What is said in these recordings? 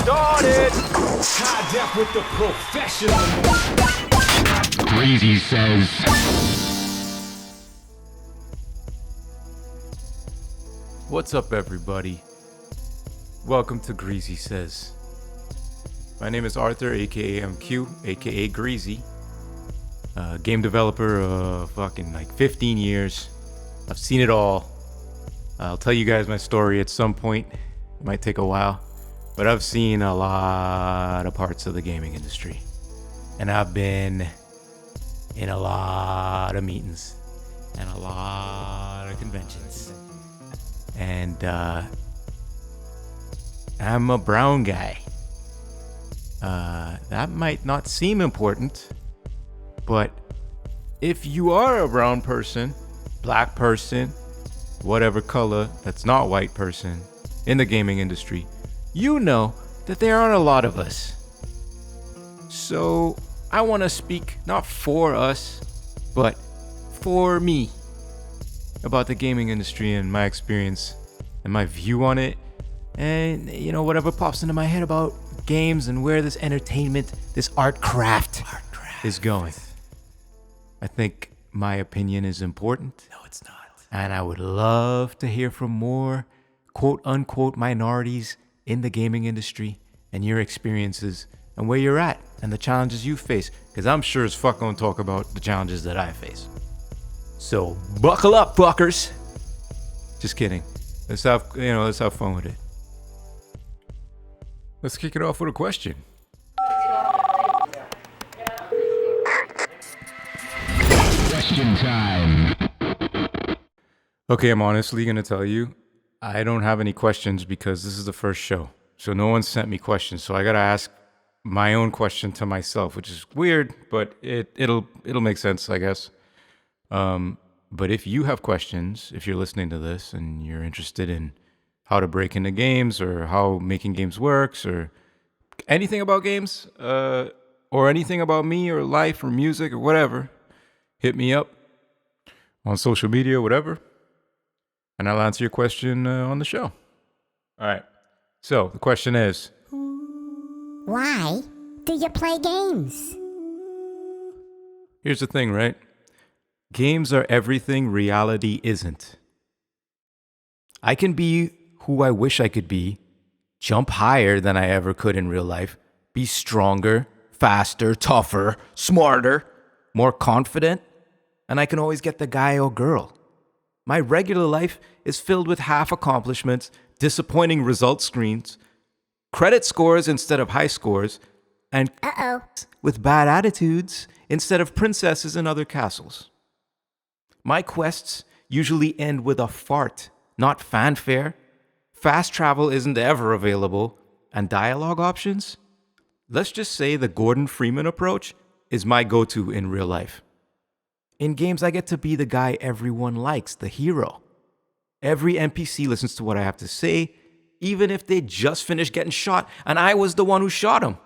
started. High def with the professional. Greasy says. What's up, everybody? Welcome to Greasy Says. My name is Arthur, aka M-Cue, aka Greasy. Game developer of fucking like 15 years. I've seen it all. I'll tell you guys my story at some point. It might take a while, but I've seen a lot of parts of the gaming industry. And I've been in a lot of meetings and a lot of conventions. And I'm a brown guy. That might not seem important, but if you are a brown person, black person, whatever color that's not white person in the gaming industry, you know that there aren't a lot of us. So I want to speak not for us, but for me about the gaming industry and my experience and my view on it, and you know, whatever pops into my head about games and where this entertainment, this art craft is going. I think my opinion is important. No, it's not. And I would love to hear from more quote unquote minorities in the gaming industry and your experiences and where you're at and the challenges you face, because I'm sure as fuck gonna talk about the challenges that I face. So buckle up, fuckers. Just kidding. Let's have fun with it. Let's kick it off with a question. Question time. Okay, I'm honestly gonna tell you, I don't have any questions because this is the first show. So no one sent me questions. So I gotta ask my own question to myself, which is weird, but it'll make sense, I guess. But if you have questions, if you're listening to this and you're interested in how to break into games or how making games works or anything about games, or anything about me or life or music or whatever, hit me up on social media, whatever, and I'll answer your question on the show. All right. So the question is, why do you play games? here's the thing, right? Games are everything reality isn't. I can be who I wish I could be, jump higher than I ever could in real life, be stronger, faster, tougher, smarter, more confident, and I can always get the guy or girl. My regular life is filled with half accomplishments, disappointing result screens, credit scores instead of high scores, and with bad attitudes instead of princesses in other castles. My quests usually end with a fart, not fanfare. Fast travel isn't ever available, and dialogue options? Let's just say the Gordon Freeman approach is my go-to in real life. In games, I get to be the guy everyone likes, the hero. Every NPC listens to what I have to say, even if they just finished getting shot and I was the one who shot them.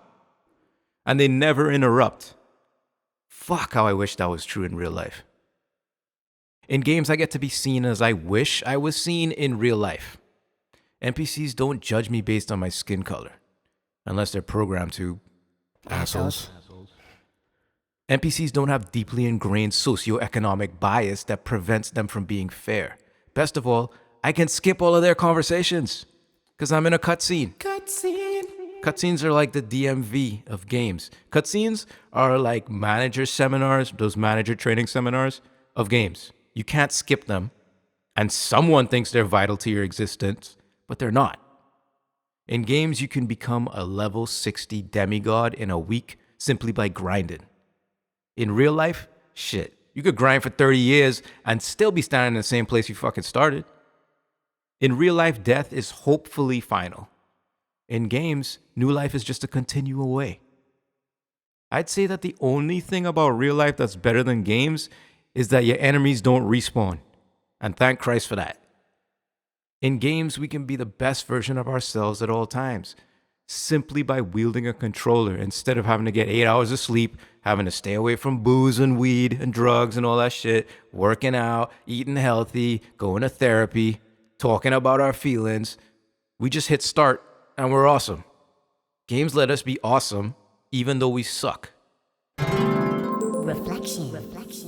And they never interrupt. Fuck how I wish that was true in real life. In games, I get to be seen as I wish I was seen in real life. NPCs don't judge me based on my skin color, unless they're programmed to. Assholes. NPCs don't have deeply ingrained socioeconomic bias that prevents them from being fair. Best of all, I can skip all of their conversations because I'm in a cutscene. Cutscenes are like the DMV of games. Cutscenes are like manager seminars, those manager training seminars of games. You can't skip them, and someone thinks they're vital to your existence, but they're not. In games, you can become a level 60 demigod in a week simply by grinding. In real life, shit, you could grind for 30 years and still be standing in the same place you fucking started. In real life, death is hopefully final. In games, new life is just a continue away. I'd say that the only thing about real life that's better than games is that your enemies don't respawn. And thank Christ for that. In games, we can be the best version of ourselves at all times, simply by wielding a controller instead of having to get 8 hours of sleep, having to stay away from booze and weed and drugs and all that shit, working out, eating healthy, going to therapy, talking about our feelings. We just hit start and we're awesome. Games let us be awesome, even though we suck. Reflection.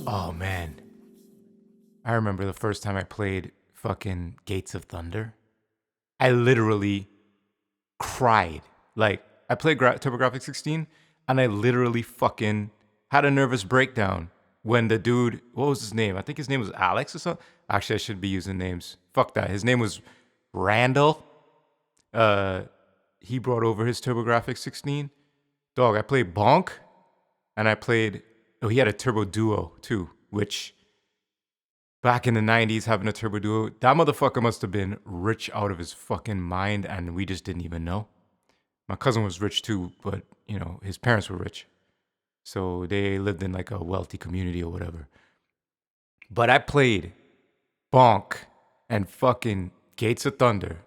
Oh, man. I remember the first time I played fucking Gates of Thunder. I literally cried. Like, I played TurboGrafx 16, and I literally fucking had a nervous breakdown when the dude, what was his name? I think his name was Alex or something. Actually, I should be using names. Fuck that. His name was Randall. He brought over his TurboGrafx 16. Dog, I played Bonk, and I played, he had a Turbo Duo too, which back in the 90s, having a Turbo Duo, that motherfucker must have been rich out of his fucking mind, and we just didn't even know. My cousin was rich too, but, you know, his parents were rich. So they lived in like a wealthy community or whatever. But I played Bonk and fucking Gates of Thunder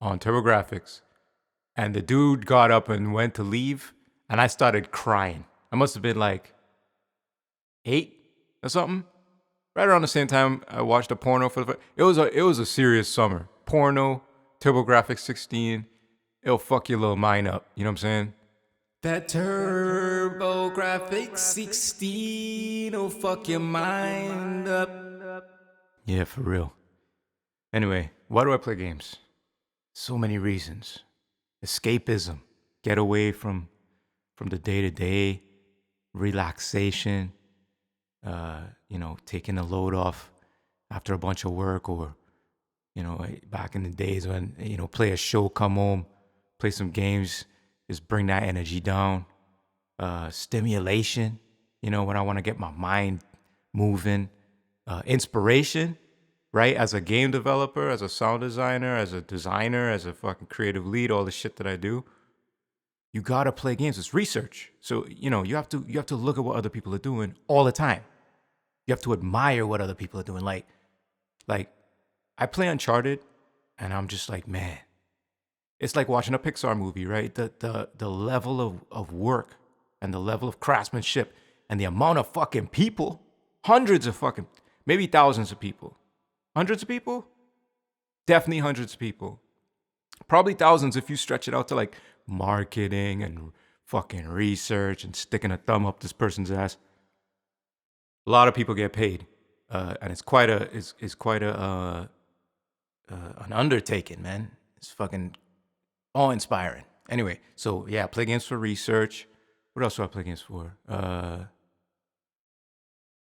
on TurboGrafx, and the dude got up and went to leave, and I started crying. I must have been like 8 or something. Right around the same time I watched a porno for the it was a serious summer. Porno, TurboGrafx 16, it'll fuck your little mind up. You know what I'm saying? That TurboGrafx 16 will fuck your mind up. Yeah, for real. Anyway, why do I play games? So many reasons. Escapism. Get away from the day-to-day. Relaxation. You know, taking the load off after a bunch of work, or, you know, back in the days when, you know, play a show, come home, play some games, just bring that energy down. Stimulation, you know, when I want to get my mind moving. Inspiration, right? As a game developer, as a sound designer, as a designer, as a fucking creative lead, all the shit that I do, you gotta play games. It's research. So, you know, you have to look at what other people are doing all the time. You have to admire what other people are doing. Like I play Uncharted, and I'm just like, man, it's like watching a Pixar movie, right? The level of work and the level of craftsmanship and the amount of fucking people, hundreds of fucking, maybe thousands of people, hundreds of people, definitely hundreds of people, probably thousands if you stretch it out to like marketing and fucking research and sticking a thumb up this person's ass. A lot of people get paid, and it's quite an undertaking, man. It's fucking awe-inspiring. Anyway, so yeah, I play games for research. What else do I play games for? I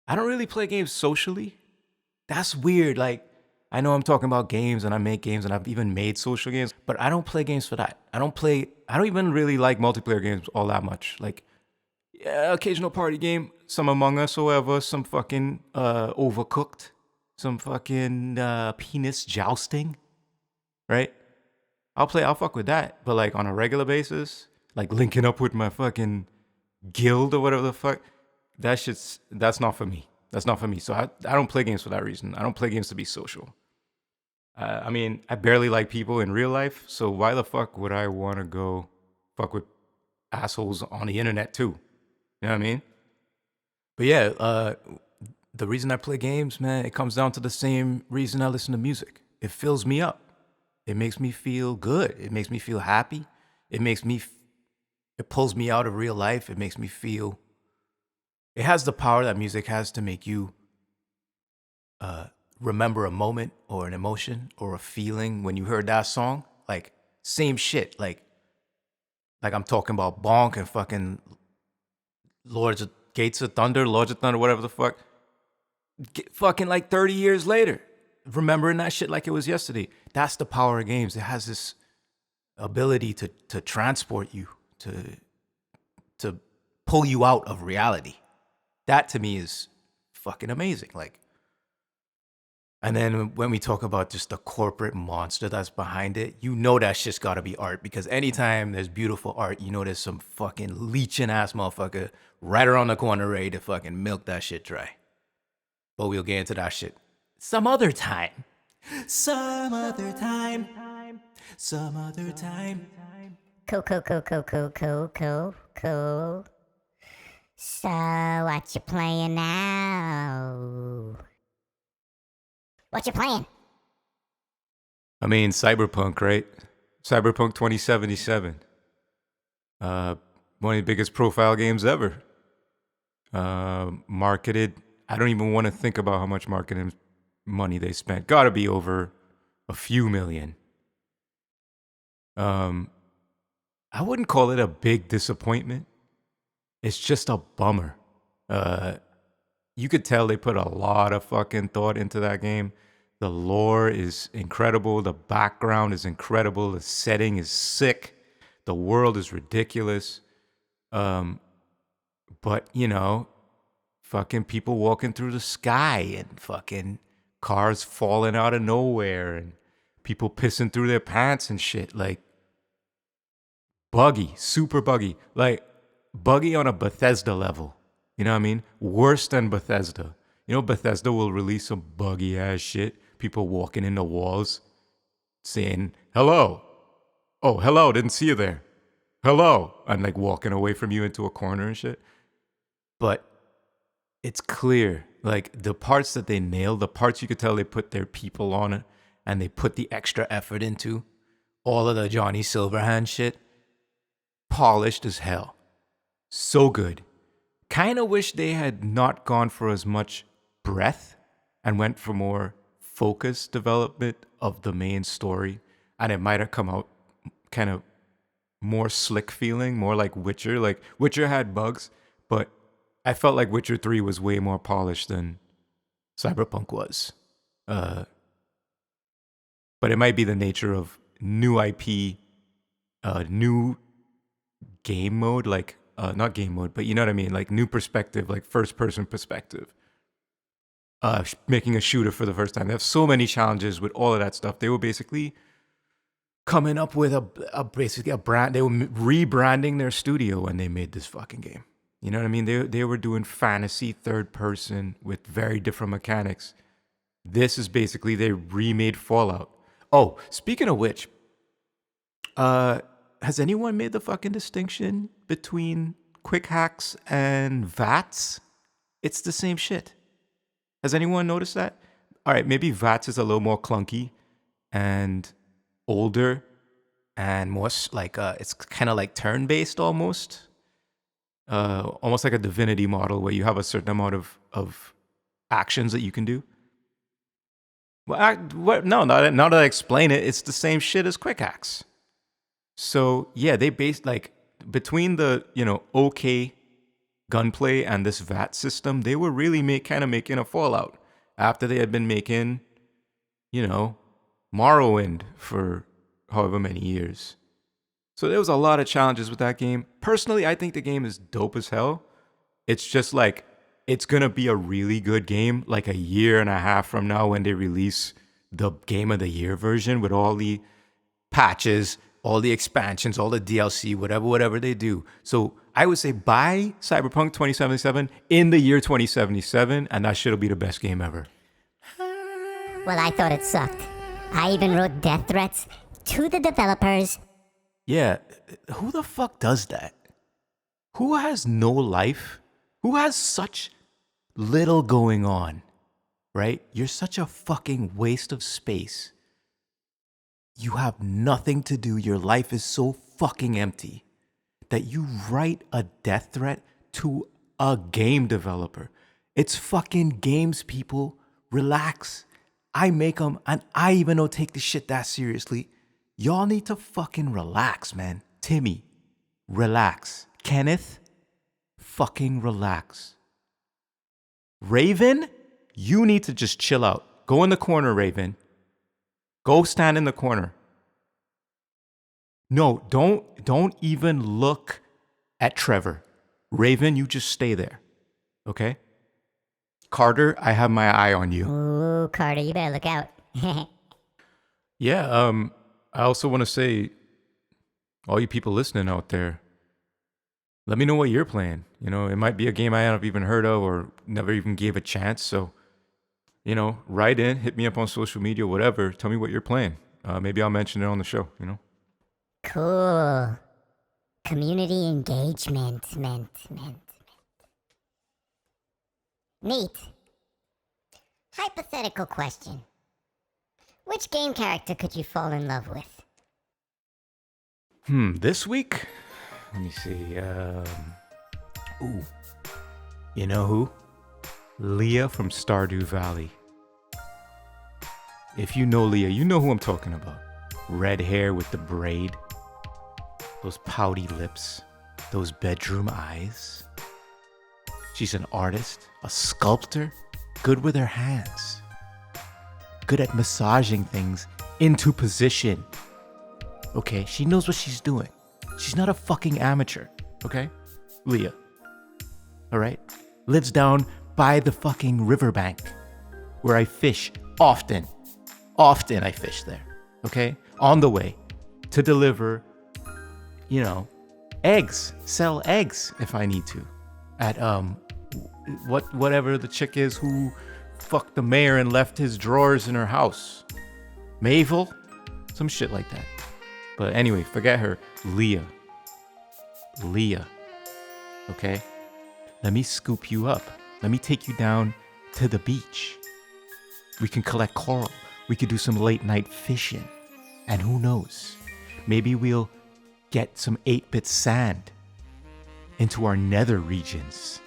don't really play games socially. That's weird. Like, I know I'm talking about games, and I make games, and I've even made social games, but I don't play games for that. I don't even really like multiplayer games all that much. Like, yeah, occasional party game, some Among Us or whatever, some fucking Overcooked, some fucking penis jousting, right? I'll fuck with that, but like on a regular basis, like linking up with my fucking guild or whatever the fuck, that's not for me. That's not for me. So I don't play games for that reason. I don't play games to be social. I mean, I barely like people in real life, so why the fuck would I want to go fuck with assholes on the internet too? You know what I mean? But yeah, the reason I play games, man, it comes down to the same reason I listen to music. It fills me up. It makes me feel good. It makes me feel happy. It pulls me out of real life. It makes me feel, it has the power that music has to make you remember a moment or an emotion or a feeling when you heard that song. Like, same shit. Like I'm talking about Bonk and fucking Gates of Thunder, Lords of Thunder, whatever the fuck. Fucking like 30 years later, remembering that shit like it was yesterday. That's the power of games. It has this ability to transport you, to pull you out of reality. That to me is fucking amazing. Like, and then when we talk about just the corporate monster that's behind it, you know that shit's gotta be art, because anytime there's beautiful art, you know there's some fucking leeching ass motherfucker right around the corner ready to fucking milk that shit dry. But we'll get into that shit some other time. Some other time. Some other time. Cool. So, what you playing now? What you playing? I mean, Cyberpunk, right? Cyberpunk 2077. One of the biggest profile games ever. Marketed. I don't even want to think about how much marketing money they spent. Gotta be over a few million. I wouldn't call it a big disappointment. It's just a bummer. You could tell they put a lot of fucking thought into that game. The lore is incredible. The background is incredible. The setting is sick. The world is ridiculous. But, you know, fucking people walking through the sky and fucking cars falling out of nowhere and people pissing through their pants and shit. Like, buggy, super buggy. Like, buggy on a Bethesda level. You know what I mean? Worse than Bethesda. You know, Bethesda will release some buggy ass shit. People walking in the walls saying, hello. Oh, hello, didn't see you there. Hello. And like walking away from you into a corner and shit. But it's clear, like the parts that they nailed, the parts you could tell they put their people on it and they put the extra effort into, all of the Johnny Silverhand shit, polished as hell. So good. Kind of wish they had not gone for as much breadth and went for more focused development of the main story. And it might have come out kind of more slick feeling, more like Witcher. Like Witcher had bugs, but I felt like Witcher 3 was way more polished than Cyberpunk was. But it might be the nature of new IP, new game mode, like not game mode, but you know what I mean, like new perspective, like first person perspective. Making a shooter for the first time. They have so many challenges with all of that stuff. They were basically coming up with basically a brand. They were rebranding their studio when they made this fucking game. You know what I mean? They were doing fantasy third person with very different mechanics. This is basically they remade Fallout. Oh, speaking of which, has anyone made the fucking distinction between quick hacks and VATS? It's the same shit. Has anyone noticed that? All right, maybe VATS is a little more clunky and older and more like it's kind of like turn-based almost. Almost like a Divinity model where you have a certain amount of actions that you can do. Well, now that I explain it, it's the same shit as quick hacks. So yeah, they based like between the okay gunplay and this VAT system, they were really kind of making a Fallout after they had been making Morrowind for however many years. So there was a lot of challenges with that game. Personally, I think the game is dope as hell. It's just like, it's going to be a really good game like a year and a half from now when they release the Game of the Year version with all the patches, all the expansions, all the DLC, whatever they do. So I would say buy Cyberpunk 2077 in the year 2077, and that shit'll be the best game ever. Well, I thought it sucked. I even wrote death threats to the developers. Yeah, who the fuck does that? Who has no life? Who has such little going on, right? You're such a fucking waste of space. You have nothing to do. Your life is so fucking empty that you write a death threat to a game developer. It's fucking games, people. Relax. I make them, and I even don't take this shit that seriously. Y'all need to fucking relax, man. Timmy, relax. Kenneth, fucking relax. Raven, you need to just chill out. Go in the corner, Raven. Go stand in the corner. No, don't even look at Trevor. Raven, you just stay there. Okay? Carter, I have my eye on you. Ooh, Carter, you better look out. Yeah, I also want to say, all you people listening out there, let me know what you're playing. It might be a game I haven't even heard of or never even gave a chance. So, write in, hit me up on social media, whatever. Tell me what you're playing. Maybe I'll mention it on the show, Cool. Community engagement. Neat. Hypothetical question. Which game character could you fall in love with? This week? Let me see. Ooh. You know who? Leah from Stardew Valley. If you know Leah, you know who I'm talking about. Red hair with the braid. Those pouty lips. Those bedroom eyes. She's an artist, a sculptor, good with her hands. Good at massaging things into position. Okay, she knows what she's doing. She's not a fucking amateur, okay? Leah. Alright? Lives down by the fucking riverbank where I fish often. Often I fish there, okay? On the way to deliver, you know, eggs. Sell eggs if I need to. At, whatever the chick is who fucked the mayor and left his drawers in her house. Mayville? Some shit like that. But anyway, forget her. Leah. Leah. Okay? Let me scoop you up. Let me take you down to the beach. We can collect coral. We could do some late night fishing. And who knows? Maybe we'll get some 8-bit sand into our nether regions.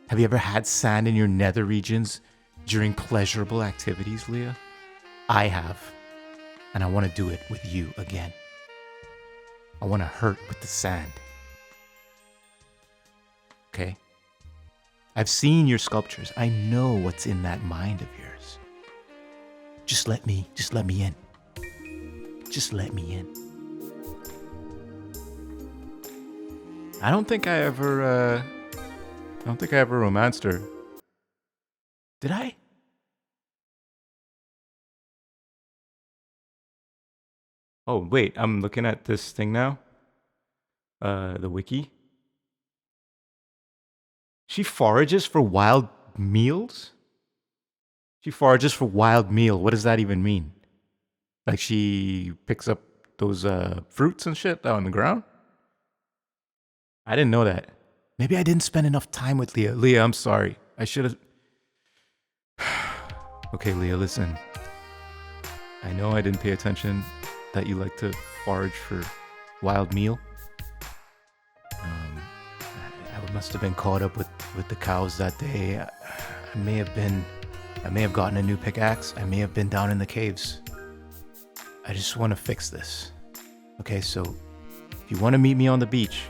Have you ever had sand in your nether regions during pleasurable activities, Leah? I have. And I want to do it with you again. I want to hurt with the sand. Okay? I've seen your sculptures. I know what's in that mind of yours. Just let me in. Just let me in. I don't think I ever romanced her. Did I? Oh, wait, I'm looking at this thing now. The wiki. She forages for wild meals? She forages for wild meal. What does that even mean? Like she picks up those fruits and shit out on the ground? I didn't know that. Maybe I didn't spend enough time with Leah. Leah, I'm sorry. I should have... Okay, Leah, listen. I know I didn't pay attention that you like to forage for wild meal. I must have been caught up with the cows that day. I may have gotten a new pickaxe. I may have been down in the caves. I just want to fix this. Okay, so if you want to meet me on the beach,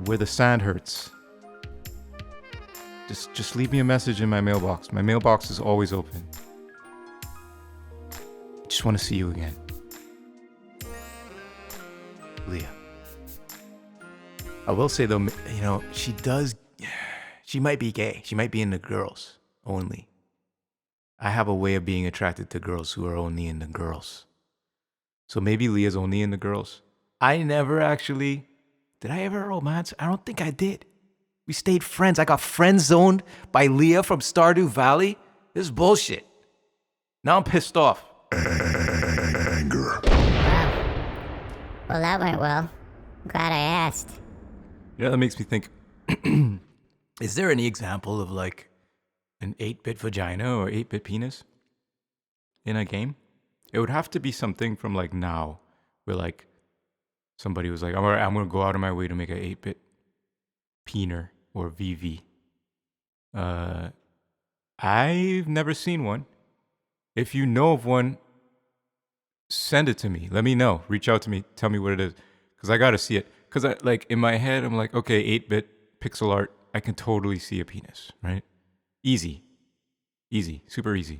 where the sand hurts, just leave me a message in my mailbox. My mailbox is always open. I just want to see you again. Leah. I will say though, you know, she might be gay. She might be into girls only. I have a way of being attracted to girls who are only into girls. So maybe Leah's only into girls. I never actually... Did I ever romance? I don't think I did. We stayed friends. I got friend zoned by Leah from Stardew Valley. This is bullshit. Now I'm pissed off. Anger. Well, that went well. Glad I asked. You know, that makes me think, is there any example of like an 8-bit vagina or 8-bit penis in a game? It would have to be something from like now, where like somebody was like, I'm going to go out of my way to make an 8-bit peener or VV. I've never seen one. If you know of one, send it to me. Let me know. Reach out to me. Tell me what it is. Because I got to see it. Because I like in my head, I'm like, okay, 8-bit pixel art. I can totally see a penis, right? Easy. Super easy.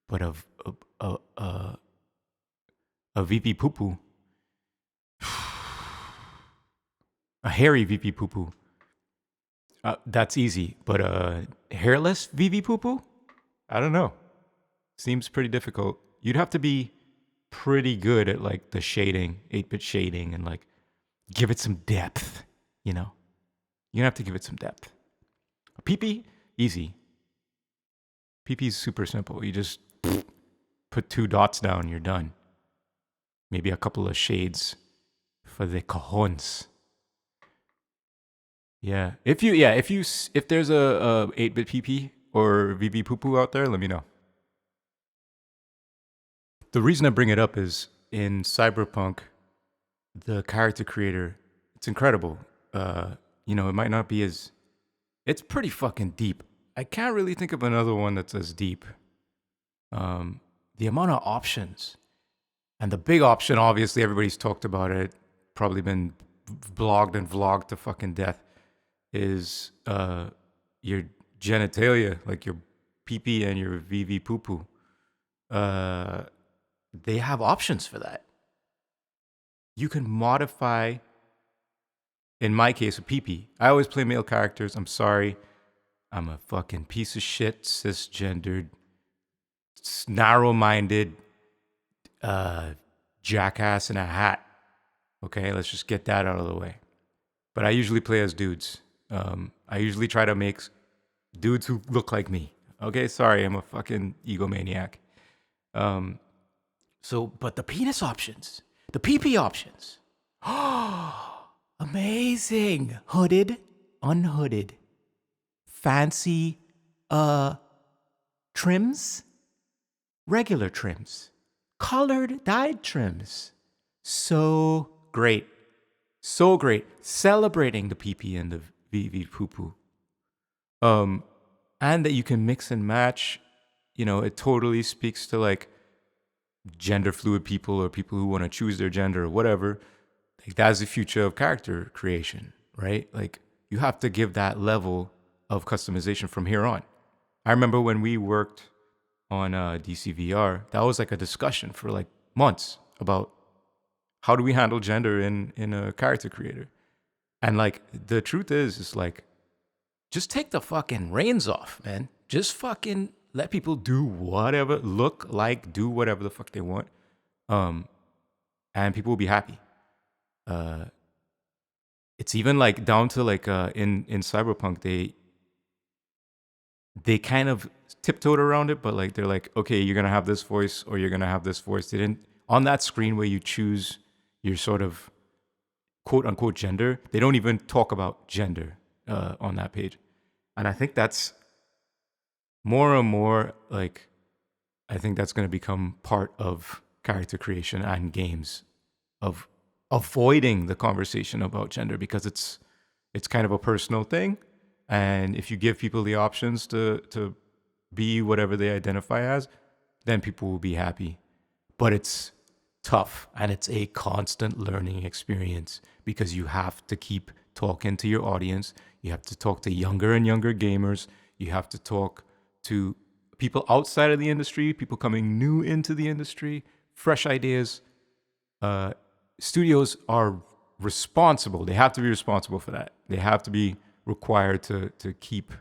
But a VP poo-poo, a hairy VP poo-poo, that's easy. But a hairless VP poo-poo? I don't know. Seems pretty difficult. You'd have to be pretty good at like the shading, 8-bit shading, and like give it some depth, you know? You have to give it some depth. A pee-pee? Easy. Pee-pee's super simple. You just put 2 dots down, you're done. Maybe a couple of shades for the cajones. Yeah. If there's a 8-bit PP or VB poo poo out there, let me know. The reason I bring it up is in Cyberpunk the character creator, it's incredible. You know, it might not be as, it's pretty fucking deep. I can't really think of another one that's as deep. The amount of options, and the big option, obviously everybody's talked about it, probably been blogged and vlogged to fucking death, is your genitalia, like your pee-pee and your VV poo-poo. They have options for that. You can modify, in my case, a pee-pee. I always play male characters. I'm sorry. I'm a fucking piece of shit, cisgendered, narrow-minded jackass in a hat. Okay, let's just get that out of the way. But I usually play as dudes. I usually try to make dudes who look like me. Okay, sorry, I'm a fucking egomaniac. But the penis options, the PP options, amazing. Hooded, unhooded, fancy trims, regular trims, colored dyed trims. So great. So great. Celebrating the PP and the VV poo poo. And that you can mix and match. You know, it totally speaks to like gender fluid people or people who want to choose their gender or whatever. Like that's the future of character creation, right? Like you have to give that level of customization from here on. I remember when we worked on DCVR, that was like a discussion for like months about how do we handle gender in a character creator. And like the truth is like, just take the fucking reins off, man. Just fucking let people do whatever, look like, do whatever the fuck they want. And people will be happy. It's even like down to like in Cyberpunk, they kind of tiptoed around it, but like they're like, okay, you're gonna have this voice or you're gonna have this voice. They didn't, on that screen where you choose your sort of quote unquote gender, they don't even talk about gender on that page. And I think that's more and more like, I think that's going to become part of character creation and games, of avoiding the conversation about gender, because it's kind of a personal thing. And if you give people the options to be whatever they identify as, then people will be happy. But it's tough and it's a constant learning experience because you have to keep talking to your audience. You have to talk to younger and younger gamers. You have to talk to people outside of the industry, people coming new into the industry, fresh ideas. Studios are responsible. They have to be responsible for that. They have to be required to keep.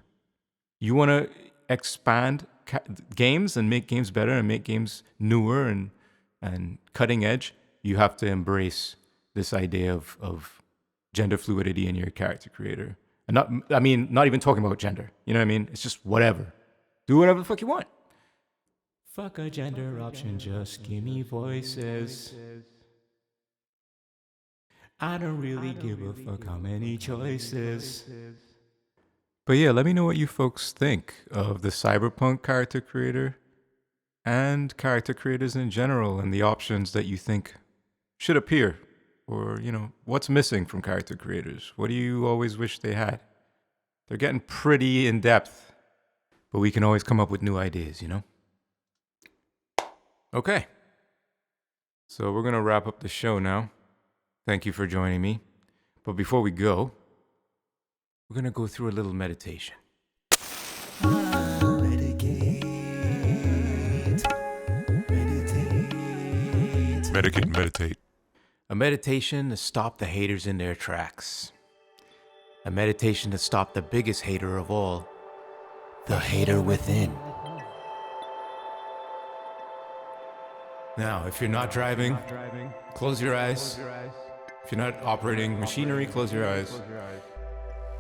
You want to expand games and make games better and make games newer and cutting edge, you have to embrace this idea of gender fluidity in your character creator. And not even talking about gender. You know what I mean? It's just whatever. Do whatever the fuck you want. Fuck a gender option, just give me voices. I don't really give a fuck how many choices. But yeah, let me know what you folks think of the Cyberpunk character creator and character creators in general and the options that you think should appear. Or, you know, what's missing from character creators? What do you always wish they had? They're getting pretty in depth, but we can always come up with new ideas, you know? Okay. So we're going to wrap up the show now. Thank you for joining me. But before we go, we're going to go through a little meditation. Meditate. A meditation to stop the haters in their tracks. A meditation to stop the biggest hater of all, the hater within. Now, if you're not driving, close your eyes. If you're not operating machinery, close your eyes.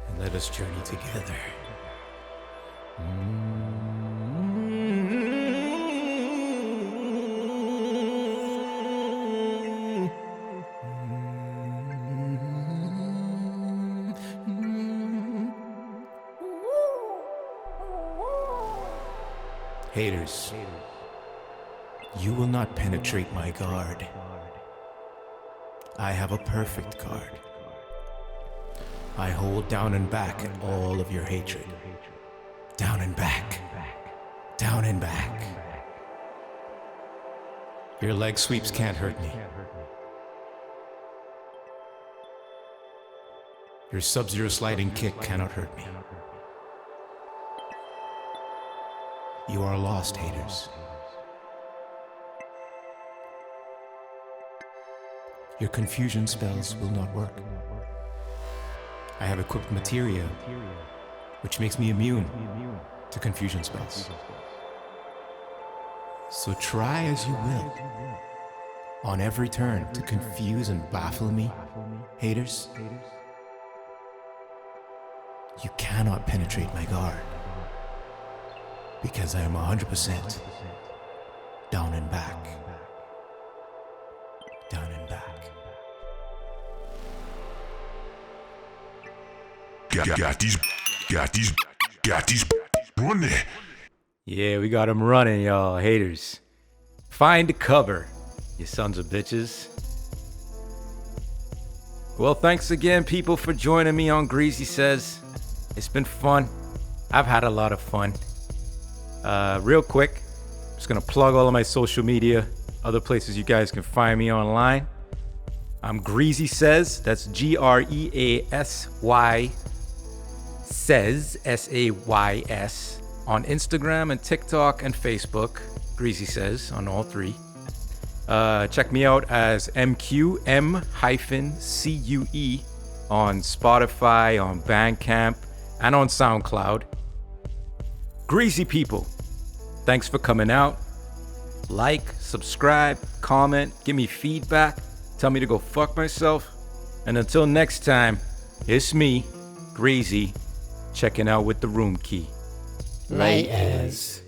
And let us journey together. Haters, you will not penetrate my guard. I have a perfect card. I hold down and back all of your hatred. Down and back. Down and back. Your leg sweeps can't hurt me. Your sub-zero sliding kick cannot hurt me. You are lost, haters. Your confusion spells will not work. I have equipped materia, which makes me immune to confusion spells. So try as you will, on every turn, to confuse and baffle me, haters. You cannot penetrate my guard, because I am 100% down and back. Down and back. Got these running. Yeah, we got him running, y'all, haters. Find cover, you sons of bitches. Well, thanks again, people, for joining me on Greasy Says. It's been fun. I've had a lot of fun. Real quick, just gonna plug all of my social media, other places you guys can find me online. I'm Greasy Says, that's Greasy Says, Says, on Instagram and TikTok and Facebook. Greasy Says on all three. Check me out as M-Cue, M-Cue, on Spotify, on Bandcamp, and on Soundcloud. Greasy people, thanks for coming out. Like, subscribe, comment, give me feedback, tell me to go fuck myself. And until next time, it's me, Greasy, checking out with the room key. Laters.